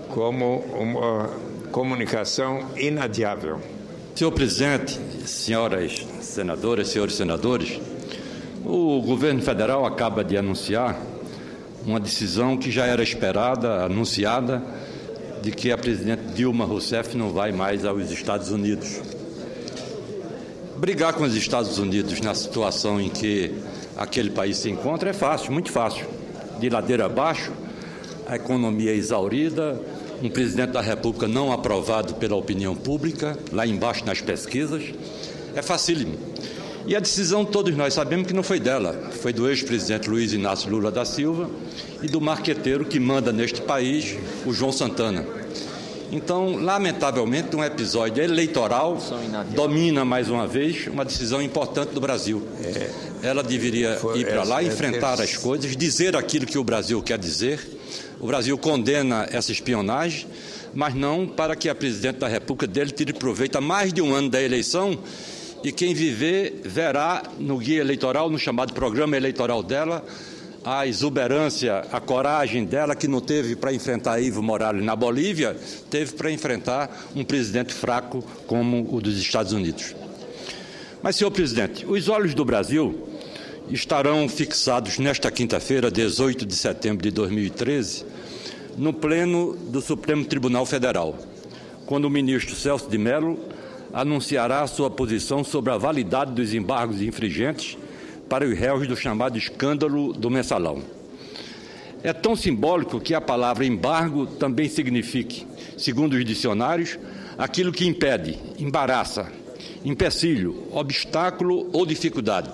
como uma comunicação inadiável. Senhor presidente, senhoras senadoras, senhores senadores, o governo federal acaba de anunciar uma decisão que já era esperada, anunciada, de que a presidente Dilma Rousseff não vai mais aos Estados Unidos. Brigar com os Estados Unidos na situação em que aquele país se encontra é fácil, muito fácil. De ladeira abaixo, a economia exaurida, um presidente da República não aprovado pela opinião pública, lá embaixo nas pesquisas, é facílimo. E a decisão, todos nós sabemos que não foi dela, foi do ex-presidente Luiz Inácio Lula da Silva e do marqueteiro que manda neste país, o João Santana. Então, lamentavelmente, um episódio eleitoral domina, mais uma vez, uma decisão importante do Brasil. Ela deveria ir para lá, enfrentar as coisas, dizer aquilo que o Brasil quer dizer. O Brasil condena essa espionagem, mas não para que a presidente da República dele tire proveito há mais de um ano da eleição, e quem viver verá no guia eleitoral, no chamado programa eleitoral dela, a exuberância, a coragem dela, que não teve para enfrentar Evo Morales na Bolívia, teve para enfrentar um presidente fraco como o dos Estados Unidos. Mas, senhor presidente, os olhos do Brasil estarão fixados nesta quinta-feira, 18 de setembro de 2013, no pleno do Supremo Tribunal Federal, quando o ministro Celso de Mello anunciará a sua posição sobre a validade dos embargos infringentes para os réus do chamado escândalo do Mensalão. É tão simbólico que a palavra embargo também signifique, segundo os dicionários, aquilo que impede, embaraça, empecilho, obstáculo ou dificuldade,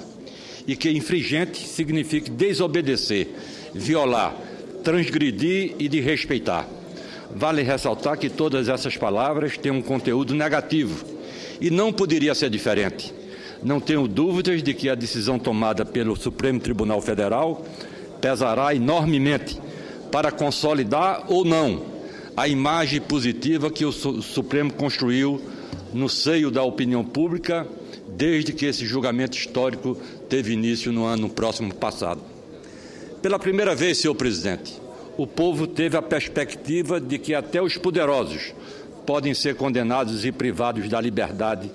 e que infringente signifique desobedecer, violar, transgredir e desrespeitar. Vale ressaltar que todas essas palavras têm um conteúdo negativo, e não poderia ser diferente. Não tenho dúvidas de que a decisão tomada pelo Supremo Tribunal Federal pesará enormemente para consolidar ou não a imagem positiva que o Supremo construiu no seio da opinião pública desde que esse julgamento histórico teve início no ano próximo passado. Pela primeira vez, senhor presidente, o povo teve a perspectiva de que até os poderosos podem ser condenados e privados da liberdade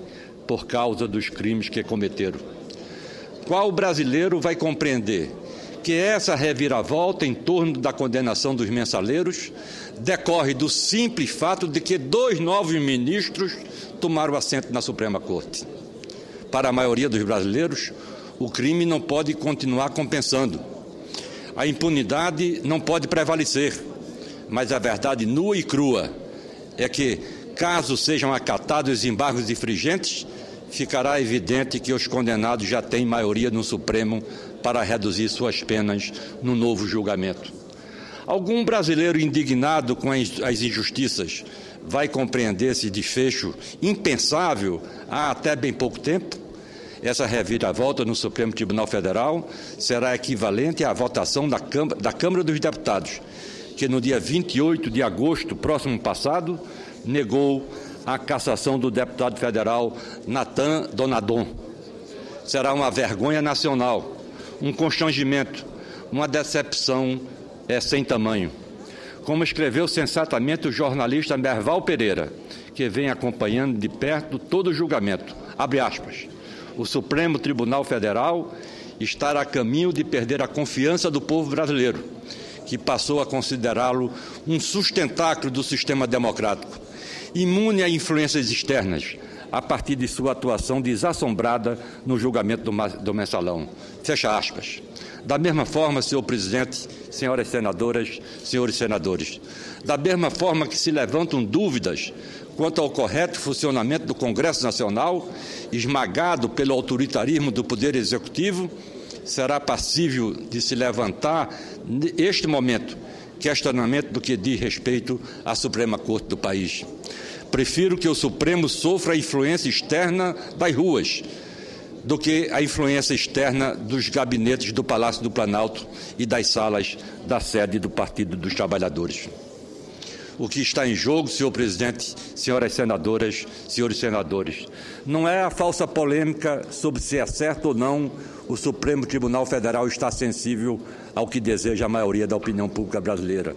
por causa dos crimes que cometeram. Qual brasileiro vai compreender que essa reviravolta em torno da condenação dos mensaleiros decorre do simples fato de que 2 novos ministros tomaram assento na Suprema Corte? Para a maioria dos brasileiros, o crime não pode continuar compensando. A impunidade não pode prevalecer, mas a verdade nua e crua é que, caso sejam acatados os embargos infringentes, ficará evidente que os condenados já têm maioria no Supremo para reduzir suas penas no novo julgamento. Algum brasileiro indignado com as injustiças vai compreender esse desfecho impensável há até bem pouco tempo? Essa reviravolta no Supremo Tribunal Federal será equivalente à votação da Câmara dos Deputados, que no dia 28 de agosto, próximo passado, negou a cassação do deputado federal Nathan Donadon. Será uma vergonha nacional, um constrangimento, uma decepção sem tamanho. Como escreveu sensatamente o jornalista Merval Pereira, que vem acompanhando de perto todo o julgamento, abre aspas, o Supremo Tribunal Federal está a caminho de perder a confiança do povo brasileiro, que passou a considerá-lo um sustentáculo do sistema democrático, imune a influências externas, a partir de sua atuação desassombrada no julgamento do Mensalão. Fecha aspas. Da mesma forma, senhor presidente, senhoras senadoras, senhores senadores, da mesma forma que se levantam dúvidas quanto ao correto funcionamento do Congresso Nacional, esmagado pelo autoritarismo do Poder Executivo, será passível de se levantar, neste momento, questionamento do que diz respeito à Suprema Corte do país. Prefiro que o Supremo sofra a influência externa das ruas do que a influência externa dos gabinetes do Palácio do Planalto e das salas da sede do Partido dos Trabalhadores. O que está em jogo, senhor presidente, senhoras senadoras, senhores senadores, não é a falsa polêmica sobre se é certo ou não o Supremo Tribunal Federal está sensível ao que deseja a maioria da opinião pública brasileira.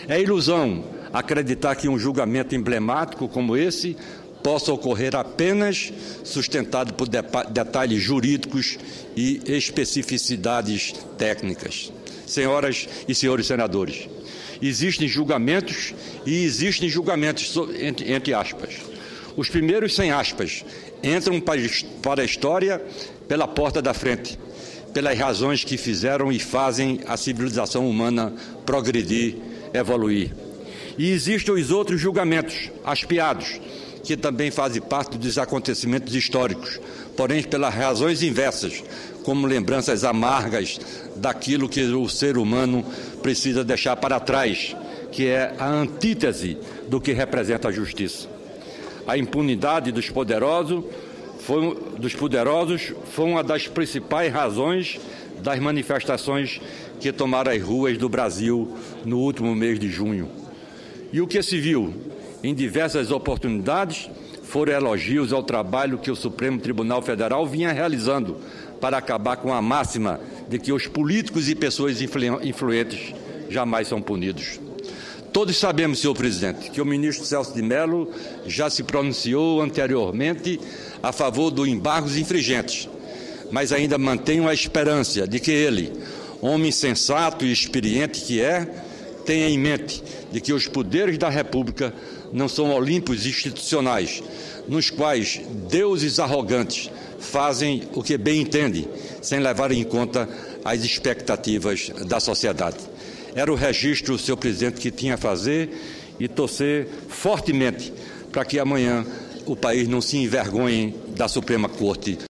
É ilusão acreditar que um julgamento emblemático como esse possa ocorrer apenas sustentado por detalhes jurídicos e especificidades técnicas. Senhoras e senhores senadores, existem julgamentos e existem julgamentos, entre aspas. Os primeiros, sem aspas, entram para a história pela porta da frente, pelas razões que fizeram e fazem a civilização humana progredir, evoluir. E existem os outros julgamentos, aspiados, que também fazem parte dos acontecimentos históricos, porém pelas razões inversas, como lembranças amargas daquilo que o ser humano precisa deixar para trás, que é a antítese do que representa a justiça. A impunidade dos poderosos foi uma das principais razões das manifestações que tomaram as ruas do Brasil no último mês de junho. E o que se viu em diversas oportunidades foram elogios ao trabalho que o Supremo Tribunal Federal vinha realizando para acabar com a máxima de que os políticos e pessoas influentes jamais são punidos. Todos sabemos, senhor presidente, que o ministro Celso de Mello já se pronunciou anteriormente a favor dos embargos infringentes, mas ainda mantenho a esperança de que ele, homem sensato e experiente que é, tenha em mente de que os poderes da República não são olímpicos institucionais, nos quais deuses arrogantes fazem o que bem entendem, sem levar em conta as expectativas da sociedade. Era o registro, senhor presidente, que tinha a fazer e torcer fortemente para que amanhã o país não se envergonhe da Suprema Corte.